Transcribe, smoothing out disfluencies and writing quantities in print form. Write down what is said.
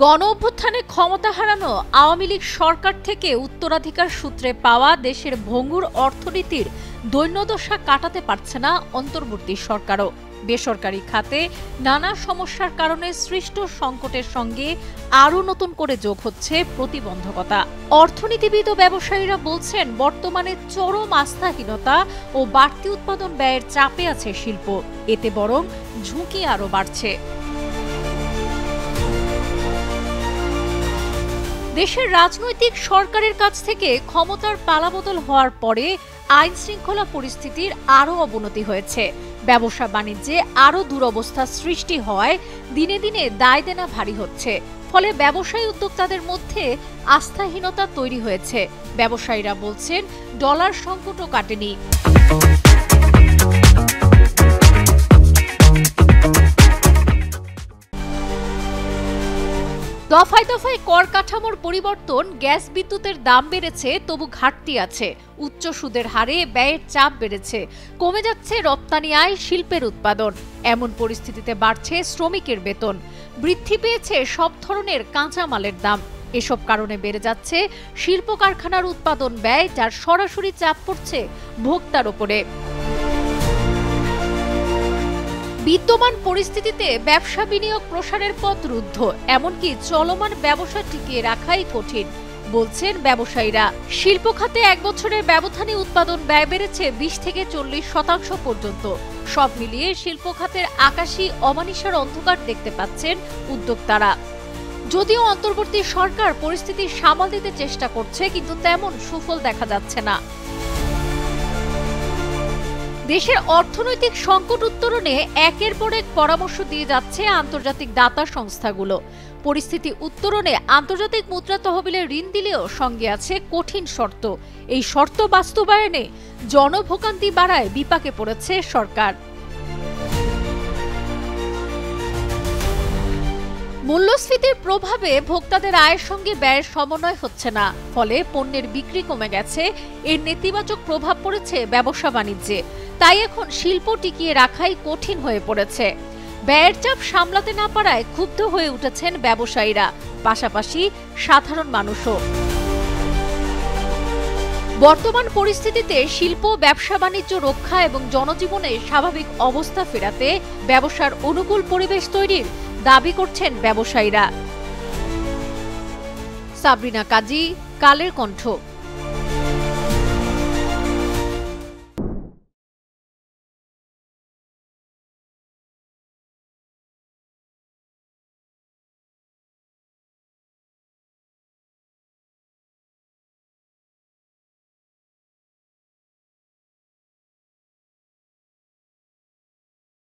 গণ অভ্যুত্থানে ক্ষমতা হারানো আওয়ামী লীগ সরকার থেকে উত্তরাধিকার সূত্রে পাওয়া দেশের ভঙ্গুর অর্থনীতির দৈন্যদশা কাটাতে পারছে না অন্তর্বর্তী সরকারও। বেসরকারি খাতে নানা সমস্যার কারণে সৃষ্ট সংকটের সঙ্গে আরও নতুন করে যোগ হচ্ছে প্রতিবন্ধকতা। অর্থনীতিবিদ ও ব্যবসায়ীরা বলছেন, বর্তমানে চরম আস্থাহীনতা ও বাড়তি উৎপাদন ব্যয়ের চাপে আছে শিল্প, এতে বরং ঝুঁকি আরও বাড়ছে। দেশের রাজনৈতিক সরকারের কাছ থেকে ক্ষমতার পালাবদল হওয়ার পরে আইন শৃঙ্খলা পরিস্থিতির আরও অবনতি হয়েছে। ব্যবসা বাণিজ্যে আরও দুরবস্থা সৃষ্টি হওয়ায় দিনে দিনে দায় দেনা ভারী হচ্ছে। ফলে ব্যবসায়ী উদ্যোক্তাদের মধ্যে আস্থাহীনতা তৈরি হয়েছে। ব্যবসায়ীরা বলছেন, ডলার সংকটও কাটেনি। দফায় দফায় কর কাঠামোর পরিবর্তন, গ্যাস বিদ্যুতের দাম বেড়েছে, তবু ঘাটতি আছে। উচ্চ সুদের হারে ব্যয়ের চাপ বেড়েছে, কমে যাচ্ছে রপ্তানি আয়, শিল্পের উৎপাদন। এমন পরিস্থিতিতে বাড়ছে শ্রমিকের বেতন, বৃদ্ধি পেয়েছে সব ধরনের কাঁচামালের দাম। এসব কারণে বেড়ে যাচ্ছে শিল্প কারখানার উৎপাদন ব্যয়, যার সরাসরি চাপ পড়ছে ভোক্তার ওপরে। বিদ্যমান পরিস্থিতিতে ব্যবসা বিনিয়োগ প্রসারের পথ রুদ্ধ, এমনকি চলমান ব্যবসা টিকিয়ে রাখাই কঠিন বলছেন ব্যবসায়ীরা। শিল্প খাতে এক বছরের ব্যবধানে উৎপাদন ব্যয় বেড়েছে 20 থেকে 40% পর্যন্ত। সব মিলিয়ে শিল্প খাতের আকাশী অমানিসার অন্ধকার দেখতে পাচ্ছেন উদ্যোক্তারা। যদিও অন্তর্বর্তী সরকার পরিস্থিতি সামাল দিতে চেষ্টা করছে, কিন্তু তেমন সুফল দেখা যাচ্ছে না। দেশের অর্থনৈতিক সংকট উত্তরণে একের পর এক পরামর্শ দিয়ে যাচ্ছে আন্তর্জাতিক দাতা সংস্থাগুলো। পরিস্থিতি উত্তরণে আন্তর্জাতিক মুদ্রা তহবিলে ঋণ দিলেও সঙ্গে আছে কঠিন শর্ত। এই শর্ত বাস্তবায়নে জনভোগান্তি বাড়ায় বিপাকে পড়েছে সরকার। মূল্যস্ফীতির প্রভাবে ভোক্তাদের আয়ের সঙ্গে ব্যয়ের সমন্বয় হচ্ছে না, ফলে পণ্যের বিক্রি কমে গেছে। এর নেতিবাচক প্রভাব পড়েছে ব্যবসা বাণিজ্যে। তাই এখন শিল্প টিকিয়ে রাখাই কঠিন হয়ে পড়েছে। ব্যয়ের চাপ সামলাতে না পারায় ক্ষুব্ধ হয়ে উঠেছেন ব্যবসায়ীরা, পাশাপাশি সাধারণ মানুষও। বর্তমান পরিস্থিতিতে শিল্প, ব্যবসা বাণিজ্য রক্ষা এবং জনজীবনে স্বাভাবিক অবস্থা ফেরাতে ব্যবসার অনুকূল পরিবেশ তৈরির দাবি করছেন ব্যবসায়ীরা। সাবরিনা কাজী, কালের কণ্ঠ।